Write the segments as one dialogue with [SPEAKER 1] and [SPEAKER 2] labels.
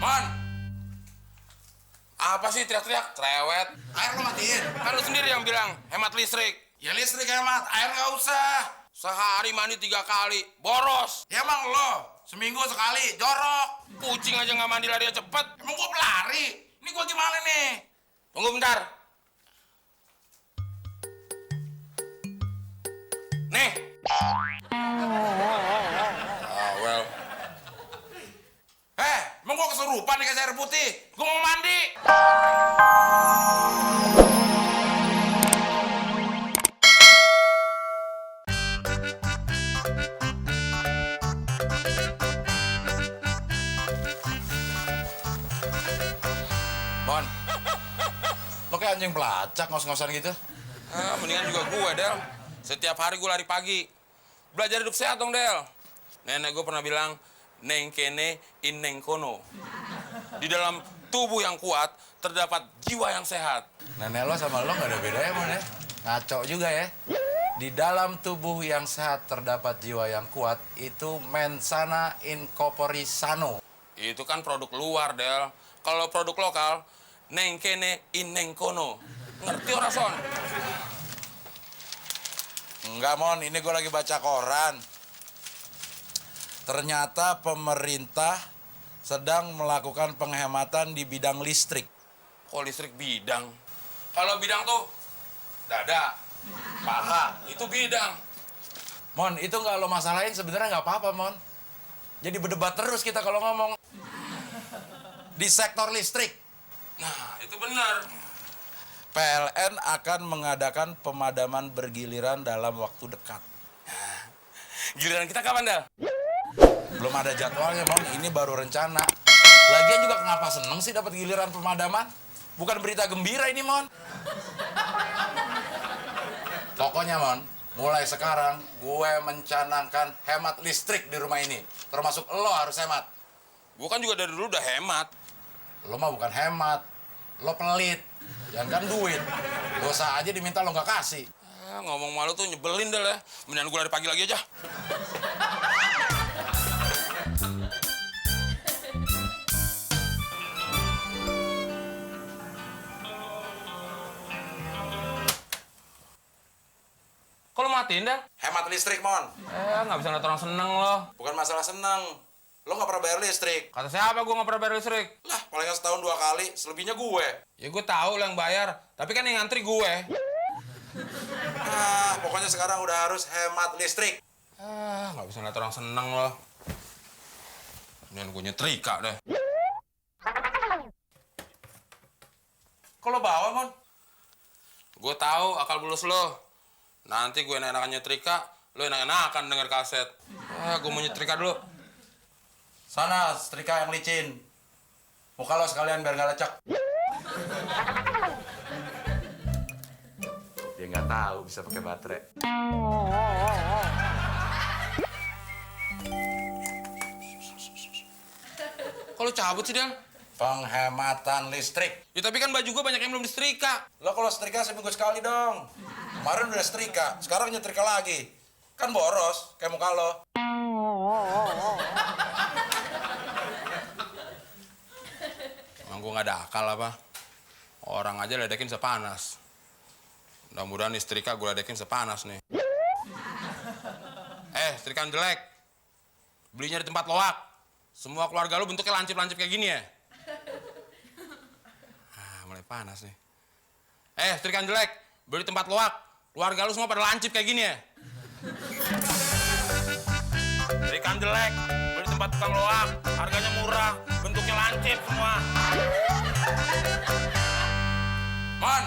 [SPEAKER 1] Mon, apa sih teriak-teriak? Cerewet.
[SPEAKER 2] Air lo matiin.
[SPEAKER 1] Kan lu sendiri yang bilang hemat listrik.
[SPEAKER 2] Ya listrik hemat, air nggak usah.
[SPEAKER 1] Sehari mandi 3 kali, boros.
[SPEAKER 2] Ya emang lo, seminggu sekali, jorok.
[SPEAKER 1] Kucing aja nggak mandi lari cepet.
[SPEAKER 2] Emang gua pelari? Ini gua gimana nih?
[SPEAKER 1] Tunggu bentar. Nih. Ah, well.
[SPEAKER 2] Emang gua kesurupan dikasih air putih? Gua mau mandi. Mon, lo kayak anjing pelacak ngos-ngosan gitu.
[SPEAKER 1] Mendingan juga gue, Del. Setiap hari gue lari pagi. Belajar hidup sehat dong, Del. Nenek gue pernah bilang, neng kene in neng kono. Di dalam tubuh yang kuat, terdapat jiwa yang sehat.
[SPEAKER 2] Nenek lo sama lo nggak ada bedanya, Mon ya? Ngaco juga ya. Di dalam tubuh yang sehat terdapat jiwa yang kuat, itu mensana in corpore sano.
[SPEAKER 1] Itu kan produk luar, Del. Kalau produk lokal, neng kene in neng kono. Ngerti orang son?
[SPEAKER 2] Enggak, Mon. Ini gue lagi baca koran. Ternyata pemerintah sedang melakukan penghematan di bidang listrik.
[SPEAKER 1] Kok listrik bidang? Kalau bidang tuh dada, paha, itu bidang.
[SPEAKER 2] Mon, itu nggak lo masalahin sebenarnya nggak apa-apa, Mon. Jadi berdebat terus kita kalau ngomong. Di sektor listrik,
[SPEAKER 1] Nah, itu benar.
[SPEAKER 2] PLN akan mengadakan pemadaman bergiliran dalam waktu dekat.
[SPEAKER 1] Giliran kita kapan, Del?
[SPEAKER 2] Belum ada jadwalnya, Mon. Ini baru rencana. Lagian juga kenapa seneng sih dapat giliran pemadaman? Bukan berita gembira ini, Mon. Pokoknya, Mon, mulai sekarang gue mencanangkan hemat listrik di rumah ini. Termasuk lo harus hemat.
[SPEAKER 1] Gue kan juga dari dulu udah hemat.
[SPEAKER 2] Lo mah bukan hemat, lo pelit. Jangan kan duit. Dosa aja diminta lo nggak kasih.
[SPEAKER 1] Ngomong malu tuh nyebelin, Del ya. Mendingan gue lari pagi lagi aja. Kok lo matiin, Del?
[SPEAKER 2] Hemat listrik, Mon.
[SPEAKER 1] Nggak bisa ngeliat orang seneng lo.
[SPEAKER 2] Bukan masalah seneng. Lo nggak pernah bayar listrik.
[SPEAKER 1] Kata siapa gue nggak pernah bayar listrik?
[SPEAKER 2] Lah, paling nggak setahun 2 kali. Selebihnya gue.
[SPEAKER 1] Ya gue tahu lo yang bayar. Tapi kan yang ngantri gue.
[SPEAKER 2] Pokoknya sekarang udah harus hemat listrik.
[SPEAKER 1] Nggak bisa ngeliat orang seneng lo. Mendingan gue nyetrika deh.
[SPEAKER 2] Kok lo bawa, Mon?
[SPEAKER 1] Gue tahu akal bulus lo. Nanti gue enak-enakan nyetrika, lo enak-enakan denger kaset. Gue mau nyetrika dulu.
[SPEAKER 2] Sana, setrika yang licin. Muka lo sekalian biar nggak lecek. Dia nggak tahu bisa pakai baterai.
[SPEAKER 1] Kok lo cabut sih, Del?
[SPEAKER 2] Penghematan listrik.
[SPEAKER 1] Ya tapi kan baju gue banyak yang belum disetrika.
[SPEAKER 2] Lo kalau setrika seminggu sekali dong. Kemarin udah setrika, sekarang nyetrika lagi. Kan boros, kayak muka lo.
[SPEAKER 1] Emang gue gak ada akal apa? Orang aja ledekin sepanas. Mudah-mudahan istrika gue ledekin sepanas nih. Setrikaan jelek. Belinya di tempat loak. Semua keluarga lu bentuknya lancip-lancip kayak gini ya? Mulai panas nih. Setrikaan jelek. Beli di tempat loak. Keluarga lu semua pada lancip kayak gini ya? Setrikaan jelek. Beli di tempat tukang loak. Harganya murah. Bentuknya lancip semua. Mon!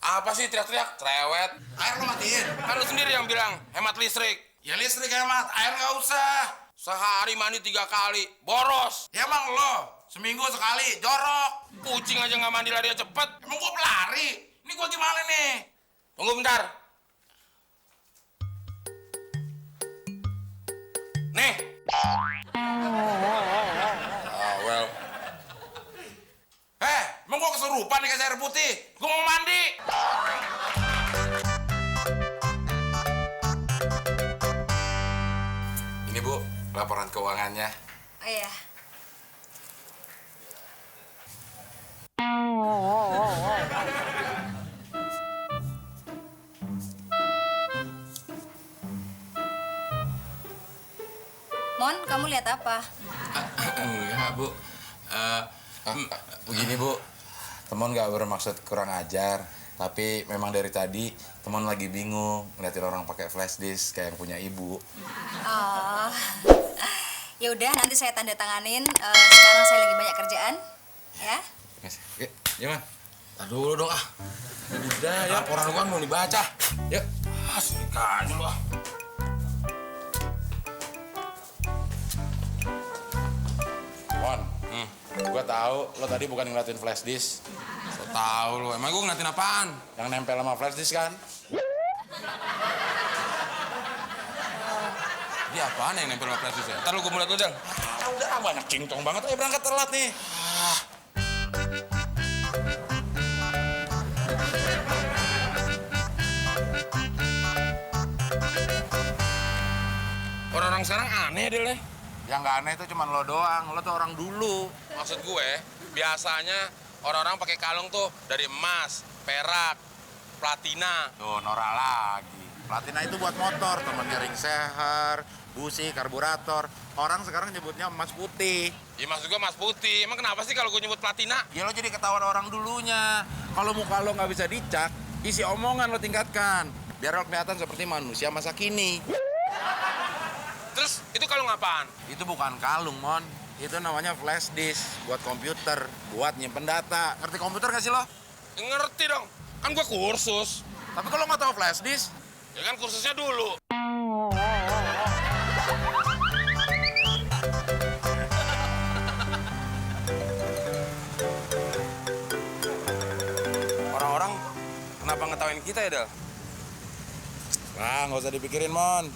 [SPEAKER 1] Apa sih teriak-teriak? Cerewet.
[SPEAKER 2] Air lo matiin.
[SPEAKER 1] Kan lu sendiri yang bilang hemat listrik.
[SPEAKER 2] Ya listrik hemat, air nggak usah.
[SPEAKER 1] Sehari mandi 3 kali, boros.
[SPEAKER 2] Ya emang lo, seminggu sekali, jorok.
[SPEAKER 1] Kucing aja nggak mandi lari cepet.
[SPEAKER 2] Emang gua pelari? Ini gua gimana nih?
[SPEAKER 1] Tunggu bentar. Nih. Well.
[SPEAKER 2] Emang gua kesurupan dikasih air putih? Gua mau mandi. Ini, Bu, laporan keuangannya.
[SPEAKER 3] Oh iya. Mon, kamu lihat apa?
[SPEAKER 1] Enggak, Bu.
[SPEAKER 2] Begini Bu, teman nggak bermaksud kurang ajar, tapi memang dari tadi teman lagi bingung ngeliatin orang pakai flash disk kayak yang punya ibu.
[SPEAKER 3] Oh, ya udah nanti saya tanda tanganin. Sekarang saya lagi banyak kerjaan, ya.
[SPEAKER 2] Oke, gimana?
[SPEAKER 1] Tar dulu dong, ah. Udah, ya. Laporan lu kan mau dibaca.
[SPEAKER 2] Yuk.
[SPEAKER 1] Asik aja lu, ah.
[SPEAKER 2] Mon, gua tahu lo tadi bukan ngeliatin flash disk,
[SPEAKER 1] So tau lu, emang gue ngeliatin apaan?
[SPEAKER 2] yang nempel sama flash disk kan?
[SPEAKER 1] Dia apaan yang nempel sama flash disk ya? Ntar lu gue mulai lu, Del.
[SPEAKER 2] Udah banyak cincong banget, ayo berangkat telat nih.
[SPEAKER 1] Orang-orang sekarang aneh, Del, ya.
[SPEAKER 2] Yang nggak aneh itu cuma lo doang, lo tuh orang dulu.
[SPEAKER 1] Maksud gue, biasanya orang-orang pakai kalung tuh dari emas, perak, platina.
[SPEAKER 2] Tuh, Nora lagi. Platina itu buat motor, temennya ring seher, busi, karburator. Orang sekarang nyebutnya emas putih.
[SPEAKER 1] Ya maksud gue emas putih. Emang kenapa sih kalau gue nyebut platina?
[SPEAKER 2] Ya lo jadi ketahuan orang dulunya. Kalau muka lo nggak bisa dicak, isi omongan lo tingkatkan. Biar lo kelihatan seperti manusia masa kini.
[SPEAKER 1] Terus itu kalung apaan?
[SPEAKER 2] Itu bukan kalung, Mon. Itu namanya flash disk, buat komputer, buat nyimpen data. Ngerti komputer nggak sih lo?
[SPEAKER 1] Ya, ngerti dong. Kan gue kursus.
[SPEAKER 2] Tapi kalau nggak tahu flash disk,
[SPEAKER 1] Ya kan kursusnya dulu. Orang-orang kenapa ngetawain kita ya, Del?
[SPEAKER 2] nah nggak usah dipikirin, Mon.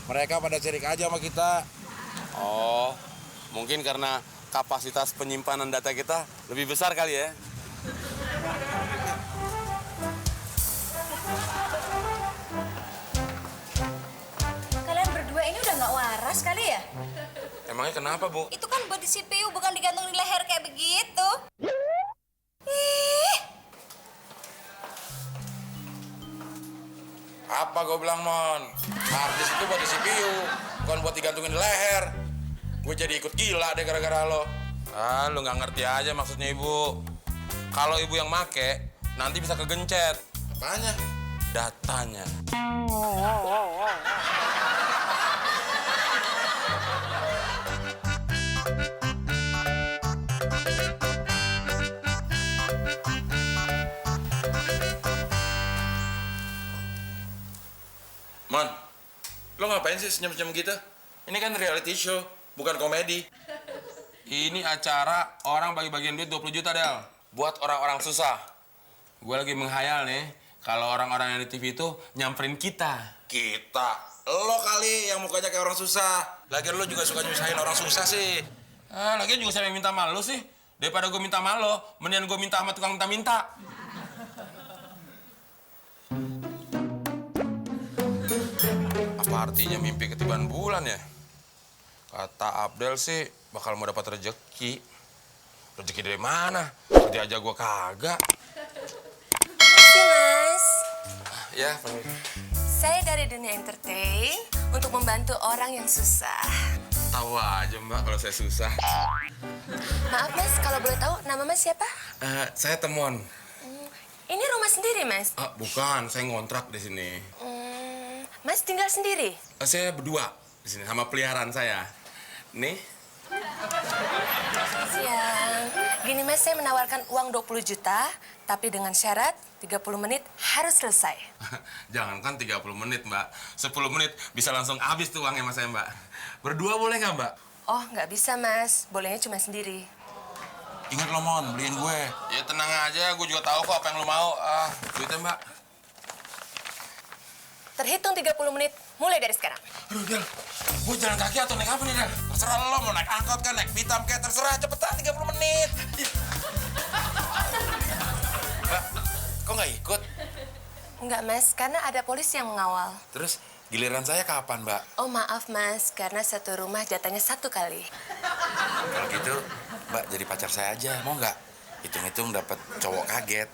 [SPEAKER 2] Mereka pada sirik aja sama kita.
[SPEAKER 1] Oh, mungkin karena kapasitas penyimpanan data kita lebih besar kali ya.
[SPEAKER 3] Kalian berdua ini udah nggak waras kali ya?
[SPEAKER 1] Emangnya kenapa, Bu?
[SPEAKER 3] Itu kan buat di CPU, bukan digantung di leher kayak begitu. Ih,
[SPEAKER 2] Apa gue bilang, Mon? Harddisk itu buat di CPU, bukan buat digantungin di leher. Gue jadi ikut gila deh gara-gara lo.
[SPEAKER 1] Ah, lu nggak ngerti aja maksudnya Ibu. Kalau Ibu yang make, nanti bisa kegencet
[SPEAKER 2] Apanya?
[SPEAKER 1] datanya.
[SPEAKER 2] Mon, lo ngapain sih senyum-senyum gitu? Ini kan reality show, bukan komedi.
[SPEAKER 1] Ini acara orang bagi-bagian duit 20 juta, Del. Buat orang-orang susah. Gue lagi menghayal nih, kalau orang-orang yang di TV itu nyamperin kita.
[SPEAKER 2] Kita? Lo kali yang mukanya kayak orang susah. Lagian lo juga suka nyusahin orang susah sih.
[SPEAKER 1] Ah, lagian juga saya yang minta sama lu sih. Daripada gue minta sama lo, mendingan gue minta sama tukang minta-minta. Apa artinya mimpi ketiban bulan ya? Kata Abdel sih bakal mau dapat rezeki. Rezeki dari mana? Kerja aja gue kagak.
[SPEAKER 4] Makasih, Mas.
[SPEAKER 1] Ya,
[SPEAKER 4] Saya dari dunia entertain untuk membantu orang yang susah.
[SPEAKER 1] tahu aja Mbak kalau saya susah.
[SPEAKER 4] Maaf, Mas, kalau boleh tahu nama Mas siapa?
[SPEAKER 1] Saya temon.
[SPEAKER 4] Ini rumah sendiri, Mas.
[SPEAKER 1] Bukan, saya ngontrak di sini.
[SPEAKER 4] Mas tinggal sendiri?
[SPEAKER 1] Saya berdua di sini sama peliharaan saya. Nih.
[SPEAKER 4] Siang. Gini, Mas, saya menawarkan uang 20 juta, tapi dengan syarat 30 menit harus selesai.
[SPEAKER 1] Jangankan 30 menit, Mbak. 10 menit bisa langsung habis tuh uangnya mas saya, Mbak. Berdua boleh nggak, Mbak?
[SPEAKER 4] Oh, nggak bisa, Mas. Bolehnya cuma sendiri.
[SPEAKER 2] Ingat lo, Mon, beliin gue.
[SPEAKER 1] Ya tenang aja, gue juga tahu kok apa yang lo mau. Duitnya, Mbak.
[SPEAKER 4] Terhitung 30 menit, mulai dari sekarang.
[SPEAKER 1] Aduh, Del. Gue jalan kaki atau naik apa nih, Del?
[SPEAKER 2] Terserah lo, mau naik angkot kan, naik pitam kayak terserah. Cepetan, 30 menit. Mbak, kok nggak ikut?
[SPEAKER 4] Enggak, Mas, karena ada polisi yang mengawal.
[SPEAKER 2] Terus giliran saya kapan, Mbak?
[SPEAKER 4] Oh, maaf, Mas, karena satu rumah jatahnya 1 kali.
[SPEAKER 2] Kalau gitu, Mbak jadi pacar saya aja, mau nggak? Hitung-hitung dapat cowok kaget.